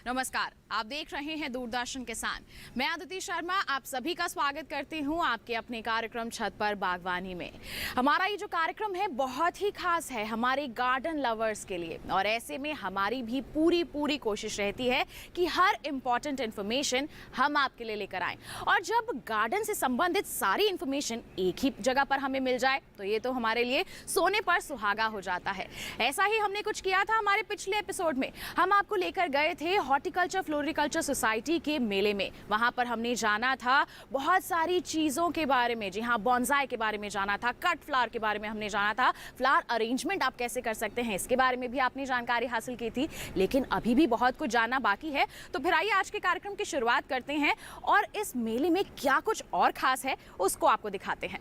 नमस्कार, आप देख रहे हैं दूरदर्शन किसान। मैं आदिति शर्मा आप सभी का स्वागत करती हूं आपके अपने कार्यक्रम छत पर बागवानी में। हमारा ये जो कार्यक्रम है बहुत ही खास है हमारे गार्डन लवर्स के लिए, और ऐसे में हमारी भी पूरी कोशिश रहती है कि हर इम्पॉर्टेंट इन्फॉर्मेशन हम आपके लिए लेकर आएं। और जब गार्डन से संबंधित सारी इन्फॉर्मेशन एक ही जगह पर हमें मिल जाए तो ये तो हमारे लिए सोने पर सुहागा हो जाता है। ऐसा ही हमने कुछ किया था हमारे पिछले एपिसोड में। हम आपको लेकर गए थे हॉर्टिकल्चर फ्लोरिकल्चर सोसाइटी के मेले में। वहां पर हमने जाना था बहुत सारी चीजों के बारे में। जी हाँ, बॉन्साई के बारे में जाना था, कट फ्लावर के बारे में हमने जाना था, फ्लावर अरेंजमेंट आप कैसे कर सकते हैं इसके बारे में भी आपने जानकारी हासिल की थी। लेकिन अभी भी बहुत कुछ जानना बाकी है, तो फिर आइए आज के कार्यक्रम की शुरुआत करते हैं और इस मेले में क्या कुछ और खास है उसको आपको दिखाते हैं।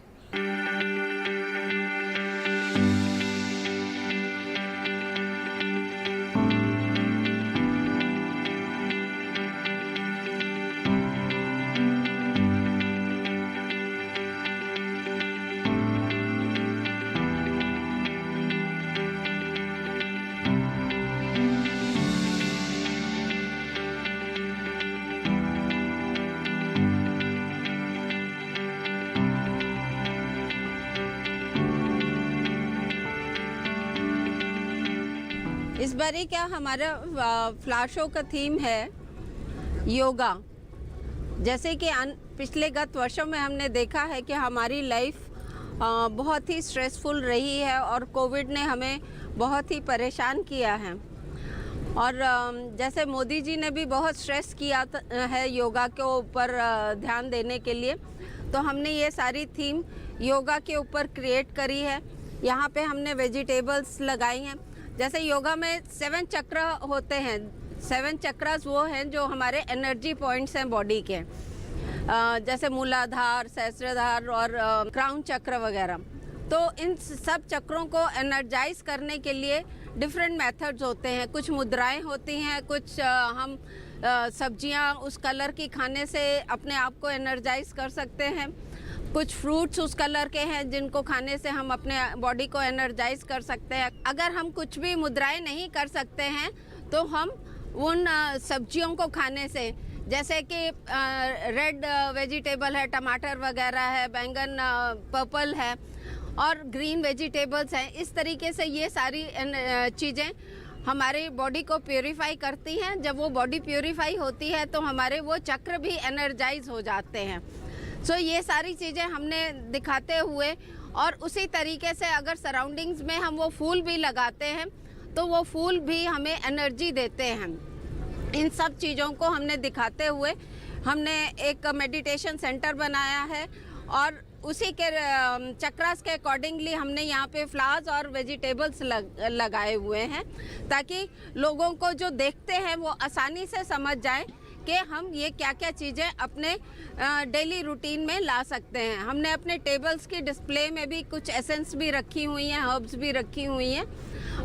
इस बारी क्या हमारा फ्लावर शो का थीम है योगा। जैसे कि पिछले गत वर्षों में हमने देखा है कि हमारी लाइफ बहुत ही स्ट्रेसफुल रही है और कोविड ने हमें बहुत ही परेशान किया है। और जैसे मोदी जी ने भी बहुत स्ट्रेस किया है योगा के ऊपर ध्यान देने के लिए, तो हमने ये सारी थीम योगा के ऊपर क्रिएट करी है। यहाँ पे हमने वेजिटेबल्स लगाई हैं। जैसे योगा में 7 चक्र होते हैं। 7 चक्रास वो हैं जो हमारे एनर्जी पॉइंट्स हैं बॉडी के, जैसे मूलाधार, सहस्त्रधार और क्राउन चक्र वगैरह। तो इन सब चक्रों को एनर्जाइज करने के लिए डिफरेंट मेथड्स होते हैं। कुछ मुद्राएं होती हैं, कुछ हम सब्जियां उस कलर की खाने से अपने आप को एनर्जाइज कर सकते हैं। कुछ फ्रूट्स उस कलर के हैं जिनको खाने से हम अपने बॉडी को एनर्जाइज कर सकते हैं। अगर हम कुछ भी मुद्राएं नहीं कर सकते हैं तो हम उन सब्जियों को खाने से, जैसे कि रेड वेजिटेबल है, टमाटर वगैरह है, बैंगन पर्पल है और ग्रीन वेजिटेबल्स हैं, इस तरीके से ये सारी चीज़ें हमारी बॉडी को प्योरीफाई करती हैं। जब वो बॉडी प्योरीफाई होती है तो हमारे वो चक्र भी एनर्जाइज हो जाते हैं। सो ये सारी चीज़ें हमने दिखाते हुए, और उसी तरीके से अगर सराउंडिंग्स में हम वो फूल भी लगाते हैं तो वो फूल भी हमें एनर्जी देते हैं। इन सब चीज़ों को हमने दिखाते हुए हमने एक मेडिटेशन सेंटर बनाया है और उसी के चक्रास के अकॉर्डिंगली हमने यहाँ पे फ्लावर्स और वेजिटेबल्स लगाए हुए हैं, ताकि लोगों को जो देखते हैं वो आसानी से समझ जाए कि हम ये क्या क्या चीज़ें अपने डेली रूटीन में ला सकते हैं। हमने अपने टेबल्स की डिस्प्ले में भी कुछ एसेंस भी रखी हुई हैं, हर्ब्स भी रखी हुई हैं,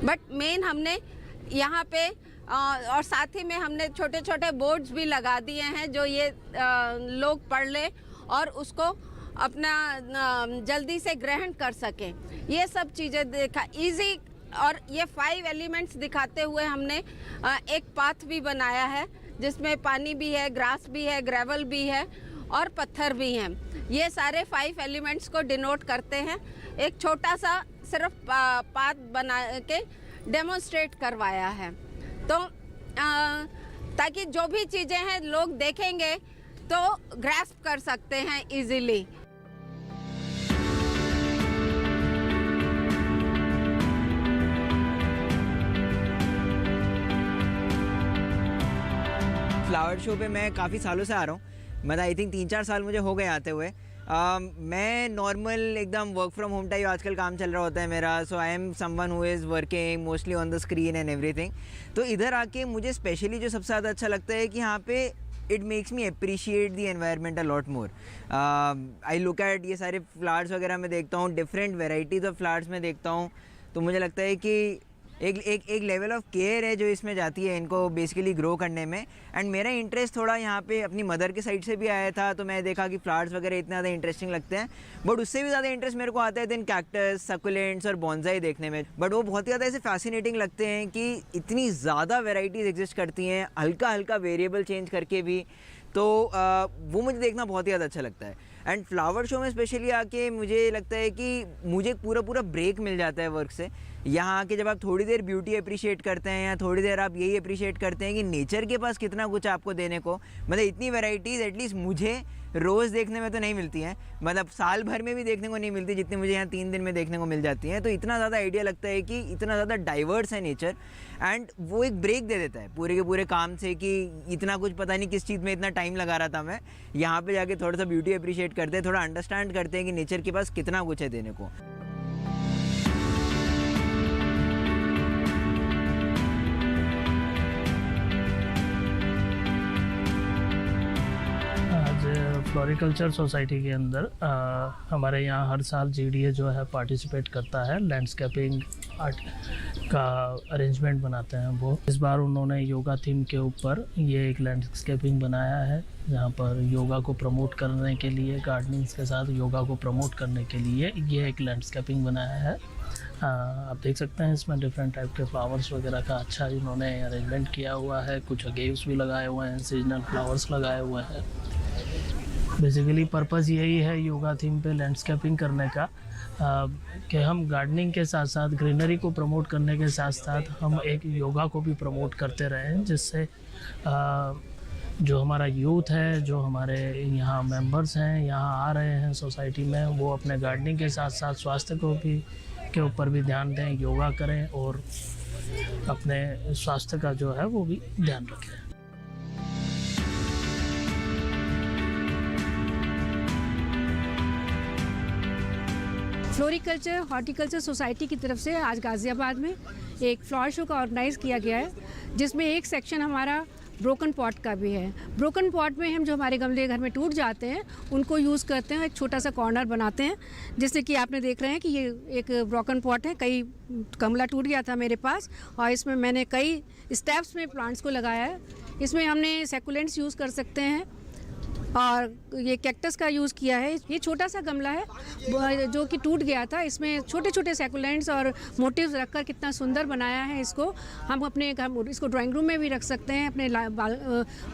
बट मेन हमने यहाँ पे और साथ ही में हमने छोटे छोटे बोर्ड्स भी लगा दिए हैं जो ये लोग पढ़ लें और उसको अपना जल्दी से ग्रहण कर सकें। ये सब चीज़ें देखा इजी, और ये 5 एलिमेंट्स दिखाते हुए हमने एक पाथ भी बनाया है जिसमें पानी भी है, ग्रास भी है, ग्रेवल भी है और पत्थर भी हैं। ये सारे 5 एलिमेंट्स को डिनोट करते हैं। एक छोटा सा सिर्फ पाथ बना के डेमोन्स्ट्रेट करवाया है, तो ताकि जो भी चीज़ें हैं लोग देखेंगे तो ग्रैस्प कर सकते हैं इजीली। फ्लावर शो पे मैं काफ़ी सालों से आ रहा हूँ, मतलब आई थिंक 3-4 साल मुझे हो गए आते हुए। मैं नॉर्मल एकदम वर्क फ्रॉम होम टाइप आजकल काम चल रहा होता है मेरा, so I am someone who is working mostly on the screen and everything. तो इधर आके मुझे स्पेशली जो सबसे ज़्यादा अच्छा लगता है कि यहाँ पे it makes me appreciate the environment a lot more. I look at ये सारे फ्लावर्स वगैरह मैं देखता हूँ, डिफरेंट वेराइटीज़ ऑफ फ्लावर्स में देखता हूँ, तो मुझे लगता है कि एक लेवल ऑफ केयर है जो इसमें जाती है इनको बेसिकली ग्रो करने में। एंड मेरा इंटरेस्ट थोड़ा यहाँ पे अपनी मदर के साइड से भी आया था, तो मैं देखा कि फ्लावर्स वगैरह इतना ज़्यादा इंटरेस्टिंग लगते हैं, बट उससे भी ज़्यादा इंटरेस्ट मेरे को आता है देन कैक्टस, सकुलेंट्स और बॉन्साई देखने में। बट वो बहुत ही ज़्यादा ऐसे फैसिनेटिंग लगते हैं कि इतनी ज़्यादा वेराइटीज़ एग्जिस्ट करती हैं, हल्का हल्का वेरिएबल चेंज करके भी, तो वो मुझे देखना बहुत ही ज़्यादा अच्छा लगता है। एंड फ्लावर शो में स्पेशली आके मुझे लगता है कि मुझे पूरा ब्रेक मिल जाता है वर्क से। यहाँ आके जब आप थोड़ी देर ब्यूटी अप्रिशिएट करते हैं या थोड़ी देर आप यही अप्रिशिएट करते हैं कि नेचर के पास कितना कुछ आपको देने को, मतलब इतनी वैरायटीज़ एटलीस्ट मुझे रोज़ देखने में तो नहीं मिलती हैं, मतलब साल भर में भी देखने को नहीं मिलती जितनी मुझे यहाँ 3 दिन में देखने को मिल जाती हैं। तो इतना ज़्यादा आइडिया लगता है कि इतना ज़्यादा डाइवर्स है नेचर, एंड वो एक ब्रेक दे देता है पूरे के पूरे काम से कि इतना कुछ पता नहीं किस चीज़ में इतना टाइम लगा रहा था मैं, यहाँ पे जाके थोड़ा सा ब्यूटी अप्रिशिएट करते हैं, थोड़ा अंडरस्टैंड करते हैं कि नेचर के पास कितना कुछ है देने को। फ्लोरिकल्चर सोसाइटी के अंदर हमारे यहाँ हर साल GDA जो है पार्टिसिपेट करता है, लैंडस्केपिंग आर्ट का अरेंजमेंट बनाते हैं वो। इस बार उन्होंने योगा थीम के ऊपर ये एक लैंडस्केपिंग बनाया है, जहाँ पर योगा को प्रमोट करने के लिए, गार्डनिंग्स के साथ योगा को प्रमोट करने के लिए ये एक लैंडस्केपिंग बनाया है। आप देख सकते हैं इसमें डिफरेंट टाइप के फ्लावर्स वगैरह का अच्छा इन्होंने अरेंजमेंट किया हुआ है, कुछ अगेव्स भी लगाए हुए हैं, सीजनल फ्लावर्स लगाए हुए हैं। बेसिकली पर्पज़ यही है योगा थीम पे लैंडस्केपिंग करने का, कि हम गार्डनिंग के साथ साथ ग्रीनरी को प्रमोट करने के साथ साथ हम एक योगा को भी प्रमोट करते रहें, जिससे जो हमारा यूथ है, जो हमारे यहाँ मेंबर्स हैं, यहाँ आ रहे हैं सोसाइटी में, वो अपने गार्डनिंग के साथ साथ स्वास्थ्य को भी के ऊपर भी ध्यान दें, योगा करें और अपने स्वास्थ्य का जो है वो भी ध्यान रखें। फ्लोरिकल्चर हॉर्टिकल्चर सोसाइटी की तरफ से आज गाज़ियाबाद में एक फ्लावर शो का ऑर्गेनाइज़ किया गया है, जिसमें एक सेक्शन हमारा ब्रोकन पॉट का भी है। ब्रोकन पॉट में हम जो हमारे गमले घर में टूट जाते हैं उनको यूज़ करते हैं, एक छोटा सा कॉर्नर बनाते हैं। जैसे कि आपने देख रहे हैं कि ये एक ब्रोकन पॉट है, कई गमला टूट गया था मेरे पास और इसमें मैंने कई स्टेप्स में प्लांट्स को लगाया है। इसमें हमने सैकुलेंट्स यूज़ कर सकते हैं और ये कैक्टस का यूज़ किया है। ये छोटा सा गमला है जो कि टूट गया था, इसमें छोटे छोटे सैकुलेंट्स और मोटिव्स रखकर कितना सुंदर बनाया है। इसको हम अपने घर, इसको ड्राइंग रूम में भी रख सकते हैं, अपने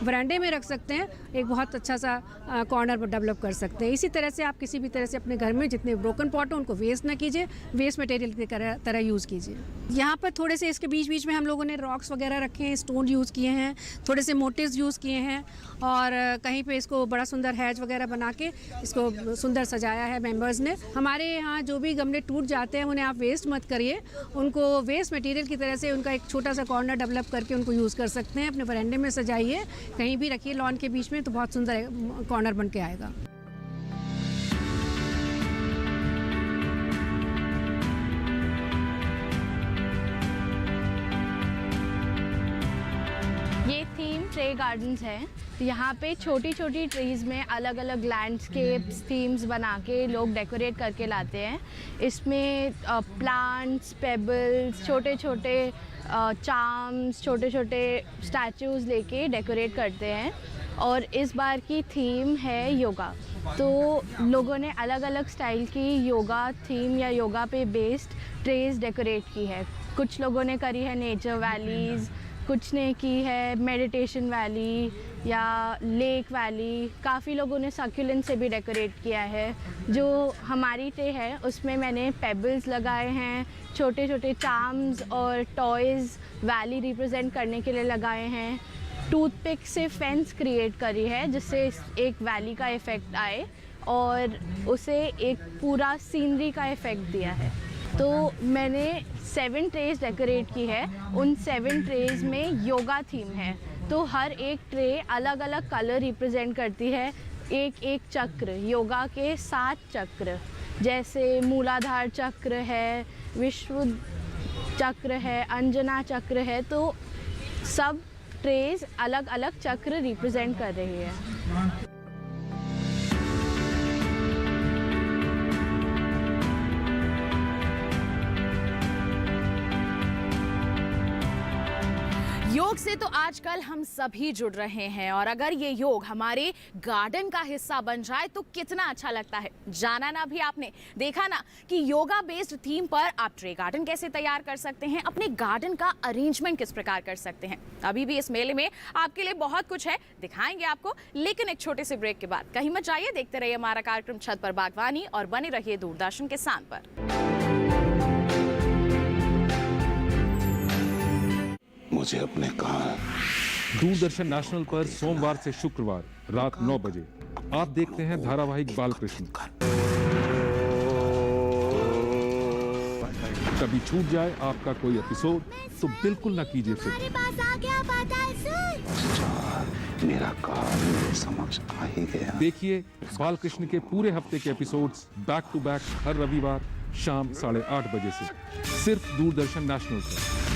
वरांडे में रख सकते हैं, एक बहुत अच्छा सा कॉर्नर डेवलप कर सकते हैं। इसी तरह से आप किसी भी तरह से अपने घर में जितने ब्रोकन पॉट हो उनको वेस्ट ना कीजिए, वेस्ट मटेरियल की तरह यूज़ कीजिए। यहाँ पर थोड़े से इसके बीच बीच में हम लोगों ने रॉक्स वगैरह रखे हैं, स्टोन यूज़ किए हैं, थोड़े से मोटिव्स यूज़ किए हैं और कहीं पे इसको बड़ा सुंदर हैज वगैरह बना के इसको सुंदर सजाया है मेंबर्स ने। हमारे यहाँ जो भी गमले टूट जाते हैं उन्हें आप वेस्ट मत करिए, उनको वेस्ट मटेरियल की तरह से उनका एक छोटा सा कॉर्नर डेवलप करके उनको यूज़ कर सकते हैं। अपने वरांडे में सजाइए, कहीं भी रखिए लॉन के बीच में, तो बहुत सुंदर कॉर्नर बन के आएगा। ये थीम ट्रे गार्डन्स है। यहाँ पे छोटी छोटी ट्रीज़ में अलग अलग लैंडस्केप्स थीम्स बना के लोग डेकोरेट करके लाते हैं। इसमें प्लांट्स, पेबल्स, छोटे छोटे चार्म्स, छोटे छोटे स्टैचूज़ लेके डेकोरेट करते हैं। और इस बार की थीम है योगा, तो लोगों ने अलग अलग स्टाइल की योगा थीम या योगा पे बेस्ड ट्रेस डेकोरेट की है। कुछ लोगों ने करी है नेचर वैलीज़, कुछ ने की है मेडिटेशन वैली या लेक वैली, काफ़ी लोगों ने सक्यूलेंट से भी डेकोरेट किया है। जो हमारी ट्रे है उसमें मैंने पेबल्स लगाए हैं, छोटे छोटे चार्म्स और टॉयज़ वैली रिप्रेजेंट करने के लिए लगाए हैं। टूथपिक से फेंस क्रिएट करी है जिससे एक वैली का इफ़ेक्ट आए और उसे एक पूरा सीनरी का इफ़ेक्ट दिया है। तो मैंने 7 ट्रेस डेकोरेट की है, उन 7 ट्रेस में योगा थीम है। तो हर एक ट्रे अलग अलग कलर रिप्रेजेंट करती है, एक एक चक्र, योगा के 7 चक्र, जैसे मूलाधार चक्र है, विश्व चक्र है, अंजना चक्र है। तो सब ट्रेस अलग अलग चक्र रिप्रेजेंट कर रही है। योग से तो आजकल हम सभी जुड़ रहे हैं और अगर ये योग हमारे गार्डन का हिस्सा बन जाए तो कितना अच्छा लगता है। जाना ना भी आपने, देखा ना कि योगा बेस्ड थीम पर आप ट्रे गार्डन कैसे तैयार कर सकते हैं, अपने गार्डन का अरेंजमेंट किस प्रकार कर सकते हैं। अभी भी इस मेले में आपके लिए बहुत कुछ है, दिखाएंगे आपको, लेकिन एक छोटे से ब्रेक के बाद। कहीं मत जाइए, देखते रहिए हमारा कार्यक्रम छत पर बागवानी और बने रहिए दूरदर्शन के साथ पर। मुझे अपने कहा दूरदर्शन नेशनल पर सोमवार से शुक्रवार रात 9 बजे आप देखते हैं धारावाहिक बालकृष्ण। कभी छूट जाए आपका कोई एपिसोड तो बिल्कुल ना कीजिए फिर। मेरा काम मेरे समक्ष आ ही गया। देखिए बालकृष्ण के पूरे हफ्ते के एपिसोड्स बैक टू बैक हर रविवार शाम 8:30 बजे से सिर्फ दूरदर्शन नेशनल पर।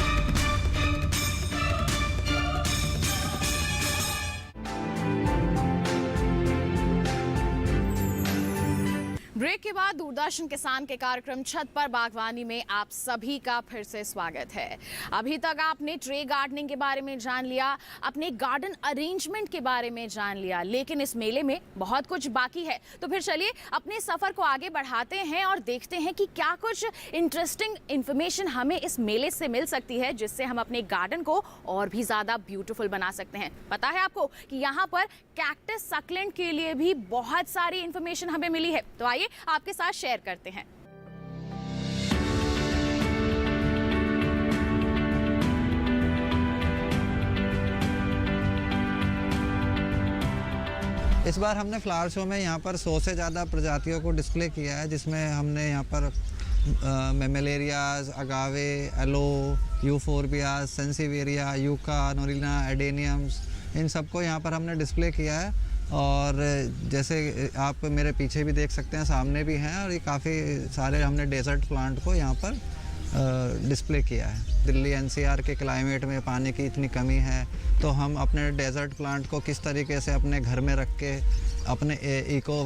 ब्रेक के बाद दूरदर्शन किसान के कार्यक्रम छत पर बागवानी में आप सभी का फिर से स्वागत है। अभी तक आपने ट्रे गार्डनिंग के बारे में जान लिया, अपने गार्डन अरेंजमेंट के बारे में जान लिया, लेकिन इस मेले में बहुत कुछ बाकी है। तो फिर चलिए अपने सफर को आगे बढ़ाते हैं और देखते हैं कि क्या कुछ इंटरेस्टिंग इंफॉर्मेशन हमें इस मेले से मिल सकती है, जिससे हम अपने गार्डन को और भी ज्यादा ब्यूटीफुल बना सकते हैं। पता है आपको कि यहाँ पर कैक्टस सक्लेंट के लिए भी बहुत सारी इंफॉर्मेशन हमें मिली है, तो आइए आपके साथ शेयर करते हैं। इस बार हमने फ्लावर शो में यहाँ पर 100 से ज़्यादा प्रजातियों को डिस्प्ले किया है, जिसमें हमने यहाँ पर मेमेलेरियाज, अगावे, एलो, यूफोर्बियाज, सेंसिवेरिया, यूका, नोरिना, एडेनियम्स, इन सबको यहाँ पर हमने डिस्प्ले किया है। और जैसे आप मेरे पीछे भी देख सकते हैं, सामने भी हैं, और ये काफ़ी सारे हमने डेजर्ट प्लांट को यहाँ पर डिस्प्ले किया है। दिल्ली एनसीआर के क्लाइमेट में पानी की इतनी कमी है, तो हम अपने डेजर्ट प्लांट को किस तरीके से अपने घर में रख के अपने इको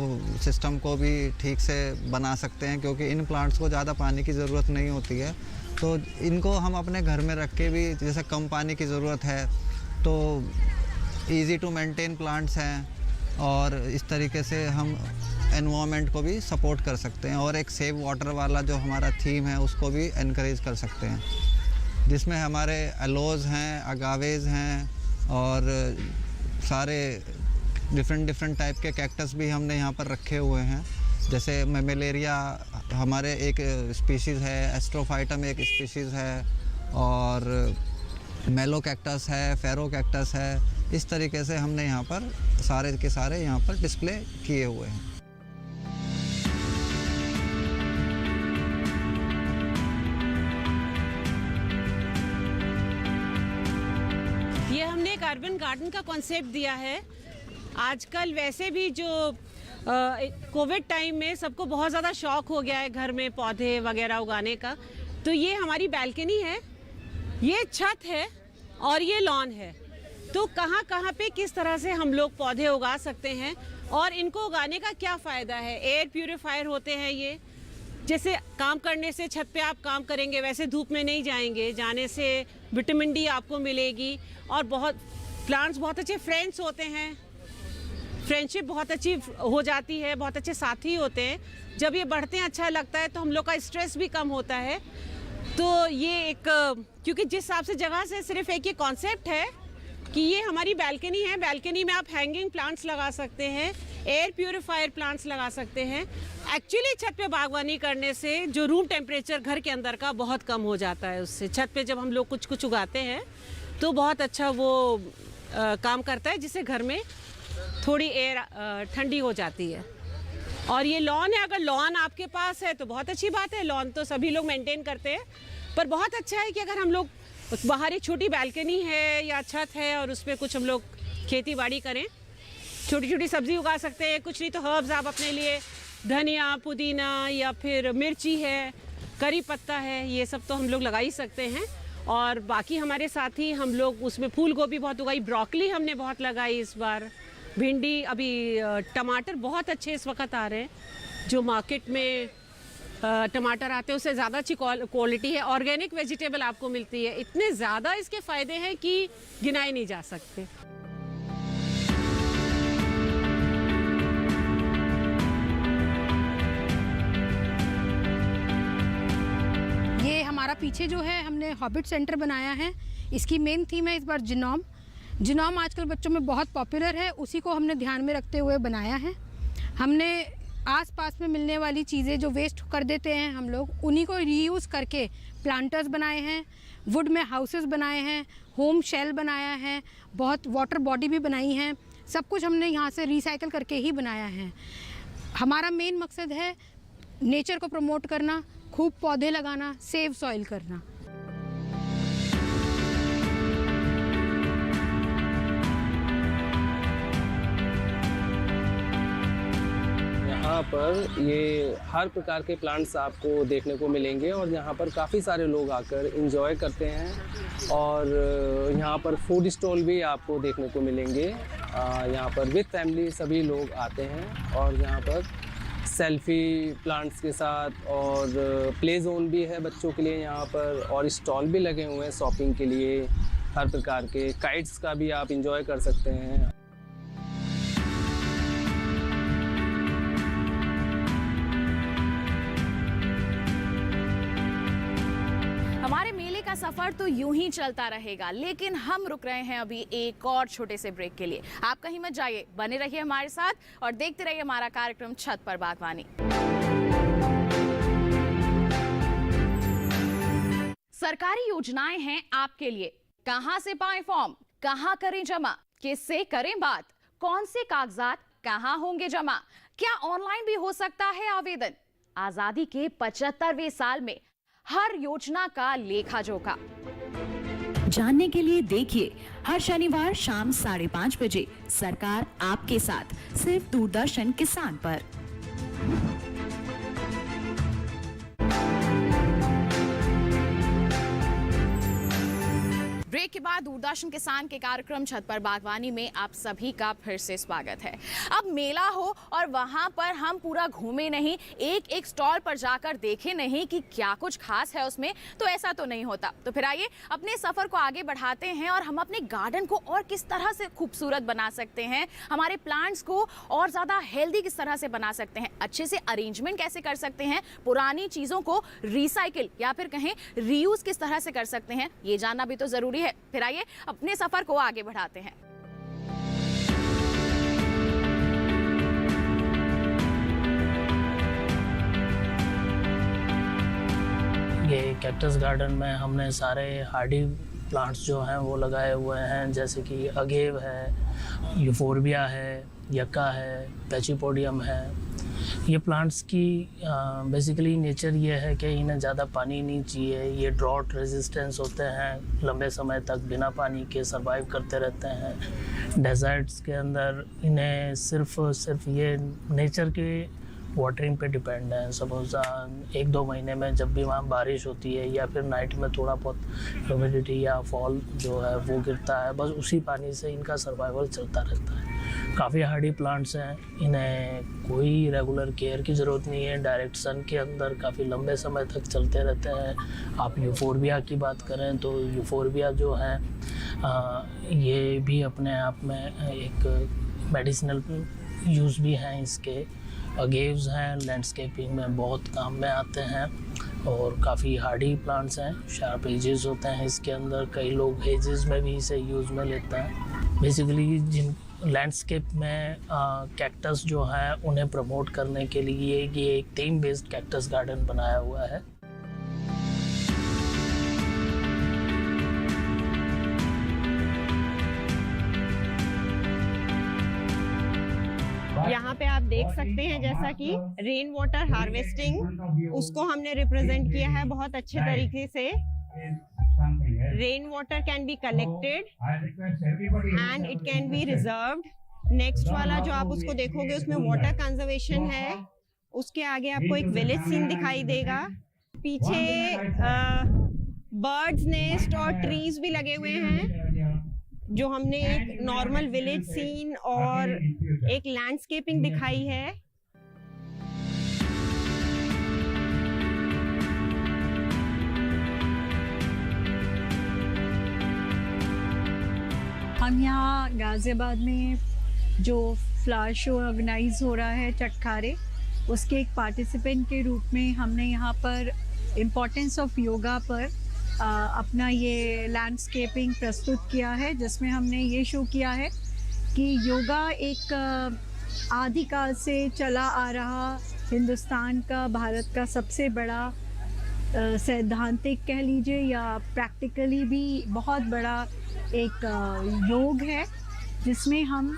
सिस्टम को भी ठीक से बना सकते हैं, क्योंकि इन प्लांट्स को ज़्यादा पानी की ज़रूरत नहीं होती है। तो इनको हम अपने घर में रख के भी, जैसे कम पानी की ज़रूरत है तो ईज़ी टू मेंटेन प्लांट्स हैं, और इस तरीके से हम एनवायरनमेंट को भी सपोर्ट कर सकते हैं, और एक सेव वाटर वाला जो हमारा थीम है उसको भी एनकरेज कर सकते हैं, जिसमें हमारे एलोज हैं, अगावेज हैं, और सारे डिफरेंट टाइप के कैक्टस भी हमने यहाँ पर रखे हुए हैं। जैसे मेमेलेरिया हमारे एक स्पीशीज़ है, एस्ट्रोफाइटम एक स्पीशीज़ है, और मेलो कैक्टस है, फेरो कैक्टस है। इस तरीके से हमने यहाँ पर सारे के सारे यहाँ पर डिस्प्ले किए हुए हैं। ये हमने एक अर्बन गार्डन का कॉन्सेप्ट दिया है। आजकल वैसे भी जो कोविड टाइम में सबको बहुत ज़्यादा शौक हो गया है घर में पौधे वगैरह उगाने का, तो ये हमारी बैल्कनी है, ये छत है और ये लॉन है। तो कहाँ कहाँ पे किस तरह से हम लोग पौधे उगा सकते हैं और इनको उगाने का क्या फ़ायदा है। एयर प्यूरीफायर होते हैं ये, जैसे काम करने से छत पे आप काम करेंगे, वैसे धूप में नहीं जाएंगे, जाने से विटामिन डी आपको मिलेगी, और बहुत प्लांट्स बहुत अच्छे फ्रेंड्स होते हैं, फ्रेंडशिप बहुत अच्छी हो जाती है, बहुत अच्छे साथी होते हैं। जब ये बढ़ते हैं अच्छा लगता है, तो हम लोग का स्ट्रेस भी कम होता है। तो ये एक, क्योंकि जिस हिसाब से जगह से सिर्फ एक ये कॉन्सेप्ट है कि ये हमारी बैल्कनी है, बैल्कनी में आप हैंगिंग प्लांट्स लगा सकते हैं, एयर प्यूरीफायर प्लांट्स लगा सकते हैं। एक्चुअली छत पे बागवानी करने से जो रूम टेम्परेचर घर के अंदर का बहुत कम हो जाता है। उससे छत पे जब हम लोग कुछ कुछ उगाते हैं तो बहुत अच्छा वो काम करता है, जिससे घर में थोड़ी एयर ठंडी हो जाती है। और ये लॉन है, अगर लॉन आपके पास है तो बहुत अच्छी बात है, लॉन तो सभी लोग मेंटेन करते हैं, पर बहुत अच्छा है कि अगर हम लोग बाहर एक छोटी बैल्कनी है या छत है और उस पर कुछ हम लोग खेती बाड़ी करें, छोटी छोटी सब्जी उगा सकते हैं। कुछ नहीं तो हर्ब्स आप अपने लिए, धनिया, पुदीना, या फिर मिर्ची है, करी पत्ता है, ये सब तो हम लोग लगा ही सकते हैं। और बाकी हमारे साथी हम लोग उसमें फूल गोभी बहुत उगाई, ब्रोकली हमने बहुत लगाई इस बार, भिंडी, अभी टमाटर बहुत अच्छे इस वक्त आ रहे हैं जो मार्केट में टमाटर आते हैं उससे ज़्यादा अच्छी क्वालिटी है, ऑर्गेनिक वेजिटेबल आपको मिलती है। इतने ज़्यादा इसके फ़ायदे हैं कि गिनाए नहीं जा सकते। ये हमारा पीछे जो है हमने हॉबिट सेंटर बनाया है। इसकी मेन थीम है इस बार जिनोम। जिनोम आजकल बच्चों में बहुत पॉपुलर है, उसी को हमने ध्यान में रखते हुए बनाया है। हमने आसपास में मिलने वाली चीज़ें जो वेस्ट कर देते हैं हम लोग, उन्हीं को रीयूज़ करके प्लांटर्स बनाए हैं, वुड में हाउसेस बनाए हैं, होम शेल बनाया है, बहुत वाटर बॉडी भी बनाई हैं। सब कुछ हमने यहाँ से रिसाइकल करके ही बनाया है। हमारा मेन मकसद है नेचर को प्रमोट करना, खूब पौधे लगाना, सेव सॉइल करना। यहाँ पर ये हर प्रकार के प्लांट्स आपको देखने को मिलेंगे और यहाँ पर काफ़ी सारे लोग आकर एंजॉय करते हैं। और यहाँ पर फूड स्टॉल भी आपको देखने को मिलेंगे। यहाँ पर विद फैमिली सभी लोग आते हैं और यहाँ पर सेल्फी प्लांट्स के साथ और प्ले जोन भी है बच्चों के लिए यहाँ पर, और स्टॉल भी लगे हुए हैं शॉपिंग के लिए। हर प्रकार के काइट्स का भी आप एंजॉय कर सकते हैं। हमारे मेले का सफर तो यूं ही चलता रहेगा, लेकिन हम रुक रहे हैं अभी एक और छोटे से ब्रेक के लिए। आप कहीं मत जाइए, बने रहिए हमारे साथ और देखते रहिए हमारा कार्यक्रम छत पर बागवानी। सरकारी योजनाएं हैं आपके लिए। कहां से पाएं फॉर्म, कहां करें जमा, किससे करें बात, कौन से कागजात कहां होंगे जमा, क्या ऑनलाइन भी हो सकता है आवेदन? आजादी के 75वें साल में हर योजना का लेखा जोखा जानने के लिए देखिए हर शनिवार शाम 5:30 बजे सरकार आपके साथ, सिर्फ दूरदर्शन किसान पर। ब्रेक के बाद दूरदर्शन किसान के कार्यक्रम छत पर बागवानी में आप सभी का फिर से स्वागत है। अब मेला हो और वहां पर हम पूरा घूमे नहीं, एक एक स्टॉल पर जाकर देखे नहीं कि क्या कुछ खास है उसमें, तो ऐसा तो नहीं होता। तो फिर आइए अपने सफर को आगे बढ़ाते हैं और हम अपने गार्डन को और किस तरह से खूबसूरत बना सकते हैं, हमारे प्लांट्स को और ज्यादा हेल्दी किस तरह से बना सकते हैं, अच्छे से अरेंजमेंट कैसे कर सकते हैं, पुरानी चीजों को रिसाइकिल या फिर कहें रीयूज किस तरह से कर सकते हैं, ये जानना भी तो जरूरी है। फिर आइए अपने सफर को आगे बढ़ाते हैं। ये कैक्टस गार्डन में हमने सारे हार्डी प्लांट्स जो हैं वो लगाए हुए हैं, जैसे कि अगेव है, यूफोरबिया है, यक्का है, पैचीपोडियम है। ये प्लांट्स की बेसिकली नेचर ये है कि इन्हें ज़्यादा पानी नहीं चाहिए। ये ड्रॉट रेजिस्टेंस होते हैं, लंबे समय तक बिना पानी के सरवाइव करते रहते हैं। डेजर्ट्स के अंदर इन्हें सिर्फ ये नेचर के वाटरिंग पे डिपेंड है। सपोज 1-2 महीने में जब भी वहाँ बारिश होती है या फिर नाइट में थोड़ा बहुत ह्यूमिडिटी या फॉल जो है वो गिरता है, बस उसी पानी से इनका सर्वाइवल चलता रहता है। काफ़ी हार्डी प्लांट्स हैं, इन्हें कोई रेगुलर केयर की ज़रूरत नहीं है। डायरेक्ट सन के अंदर काफ़ी लंबे समय तक चलते रहते हैं। आप यूफोरबिया की बात करें तो यूफोरबिया जो है ये भी अपने आप में एक मेडिसिनल यूज़ भी हैं इसके। अगेव्स हैं, लैंडस्केपिंग में बहुत काम में आते हैं और काफ़ी हार्डी प्लांट्स हैं। शार्प एजेस होते हैं इसके अंदर, कई लोग हेजेस में भी इसे यूज़ में लेते हैं। बेसिकली जिन लैंडस्केप में कैक्टस जो है उन्हें प्रमोट करने के लिए ये एक थीम बेस्ड कैक्टस गार्डन बनाया हुआ है। यहाँ पे आप देख सकते हैं जैसा कि रेन वाटर हार्वेस्टिंग, उसको हमने रिप्रेजेंट किया है बहुत अच्छे तरीके से। Rain water can be collected and it can be reserved. Next वाला जो आप उसको देखोगे उसमें वाटर कंजर्वेशन है। उसके आगे आपको एक विलेज सीन दिखाई देगा। पीछे बर्ड्स नेस्ट और ट्रीज भी लगे हुए हैं, जो हमने एक नॉर्मल विलेज सीन और एक लैंडस्केपिंग दिखाई है। हम यहाँ गाज़ियाबाद में जो फ्लावर शो ऑर्गेनाइज हो रहा है चटखारे, उसके एक पार्टिसिपेंट के रूप में हमने यहाँ पर इम्पोर्टेंस ऑफ योगा पर अपना ये लैंडस्केपिंग प्रस्तुत किया है, जिसमें हमने ये शो किया है कि योगा एक आदिकाल से चला आ रहा हिंदुस्तान का, भारत का सबसे बड़ा सैद्धांतिक कह लीजिए या प्रैक्टिकली भी बहुत बड़ा एक योग है, जिसमें हम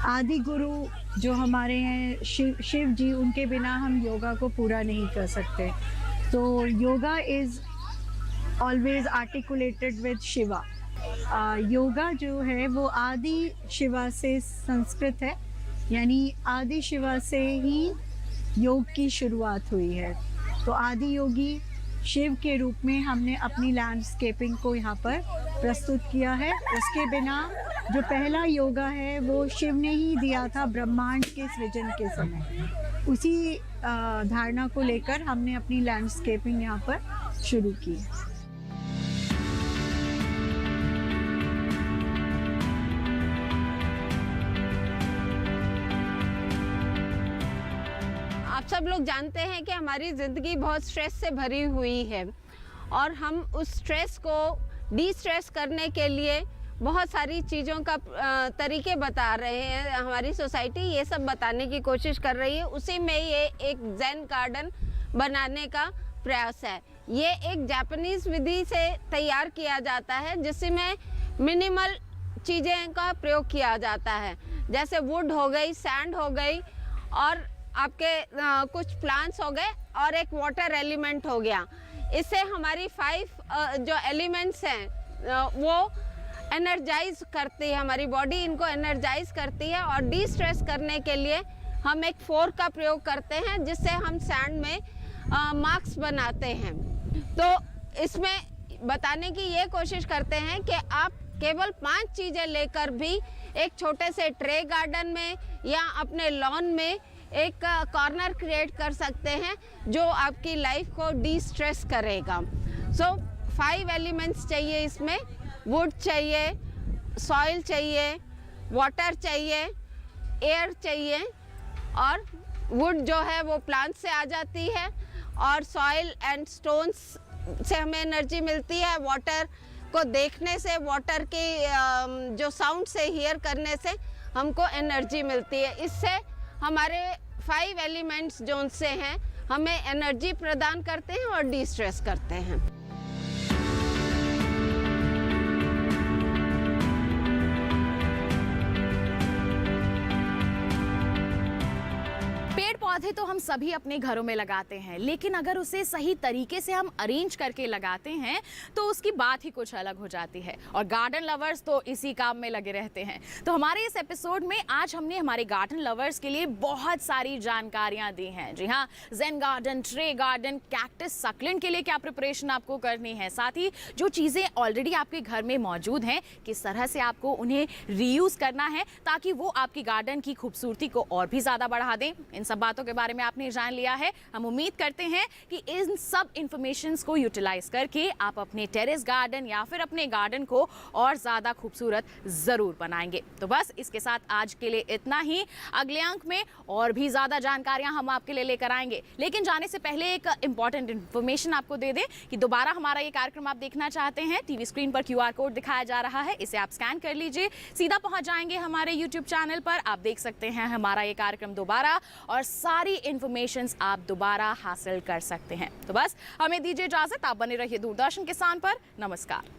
आदि गुरु जो हमारे हैं शिव जी, उनके बिना हम योगा को पूरा नहीं कर सकते। तो yoga is always articulated with Shiva. Yoga जो है वो आदि शिवा से संस्कृत है, यानी आदि शिवा से ही योग की शुरुआत हुई है। तो आदि योगी शिव के रूप में हमने अपनी लैंडस्केपिंग को यहाँ पर प्रस्तुत किया है। उसके बिना जो पहला योगा है वो शिव ने ही दिया था ब्रह्मांड के सृजन के समय। उसी धारणा को लेकर हमने अपनी लैंडस्केपिंग यहाँ पर शुरू की है। आप सब लोग जानते हैं कि हमारी ज़िंदगी बहुत स्ट्रेस से भरी हुई है और हम उस स्ट्रेस को डी स्ट्रेस करने के लिए बहुत सारी चीज़ों का तरीके बता रहे हैं। हमारी सोसाइटी ये सब बताने की कोशिश कर रही है। उसी में ये एक ज़ेन गार्डन बनाने का प्रयास है। ये एक जापानीज़ विधि से तैयार किया जाता है, जिसमें मिनिमल चीज़ें का प्रयोग किया जाता है, जैसे वुड हो गई, सैंड हो गई और आपके कुछ प्लांट्स हो गए और एक वाटर एलिमेंट हो गया। इससे हमारी 5 जो एलिमेंट्स हैं वो एनर्जाइज करती है, हमारी बॉडी इनको एनर्जाइज करती है। और डी स्ट्रेस करने के लिए हम एक फोर्क का प्रयोग करते हैं, जिससे हम सैंड में मार्क्स बनाते हैं। तो इसमें बताने की ये कोशिश करते हैं कि आप केवल 5 चीज़ें लेकर भी एक छोटे से ट्रे गार्डन में या अपने लॉन में एक कॉर्नर क्रिएट कर सकते हैं, जो आपकी लाइफ को डी स्ट्रेस करेगा। 5 एलिमेंट्स चाहिए इसमें। वुड चाहिए, सॉइल चाहिए, वाटर चाहिए, एयर चाहिए। और वुड जो है वो प्लांट से आ जाती है और सॉइल एंड स्टोन्स से हमें एनर्जी मिलती है। वाटर को देखने से, वाटर की जो साउंड से हियर करने से हमको एनर्जी मिलती है। इससे हमारे 5 एलिमेंट्स जो उनसे हैं हमें एनर्जी प्रदान करते हैं और डी स्ट्रेस करते हैं। पेड़ पौधे तो हम सभी अपने घरों में लगाते हैं, लेकिन अगर उसे सही तरीके से हम अरेंज करके लगाते हैं तो उसकी बात ही कुछ अलग हो जाती है। और गार्डन लवर्स तो इसी काम में लगे रहते हैं। तो हमारे इस एपिसोड में आज हमने हमारे गार्डन लवर्स के लिए बहुत सारी जानकारियां दी हैं। जी हाँ, zen garden, tray garden, cactus, succulent के लिए क्या प्रिपरेशन आपको करनी है, साथ ही जो चीज़ें ऑलरेडी आपके घर में मौजूद हैं किस तरह से आपको उन्हें रीयूज़ करना है ताकि वो आपकी गार्डन की खूबसूरती को और भी ज़्यादा बढ़ा दें। इन सब बातों के बारे में आपने जान लिया है। हम उम्मीद करते हैं कि इन सब इंफॉर्मेशंस को यूटिलाइज करके आप अपने टेरेस गार्डन या फिर अपने गार्डन को और ज़्यादा खूबसूरत ज़रूर बनाएंगे। तो बस इसके साथ आज के लिए इतना ही। अगले अंक में और भी ज़्यादा जानकारियां हम आपके लिए लेकर आएंगे, लेकिन जाने से पहले एक इंपॉर्टेंट इंफॉर्मेशन आपको दे दें कि दोबारा हमारा ये कार्यक्रम आप देखना चाहते हैं, टीवी स्क्रीन पर QR कोड दिखाया जा रहा है, इसे आप स्कैन कर लीजिए, सीधा पहुंच जाएंगे हमारे YouTube चैनल पर। आप देख सकते हैं हमारा ये कार्यक्रम दोबारा और सारी इंफॉर्मेशंस आप दोबारा हासिल कर सकते हैं। तो बस हमें दीजिए इजाजत, आप बने रहिए दूरदर्शन किसान पर। नमस्कार।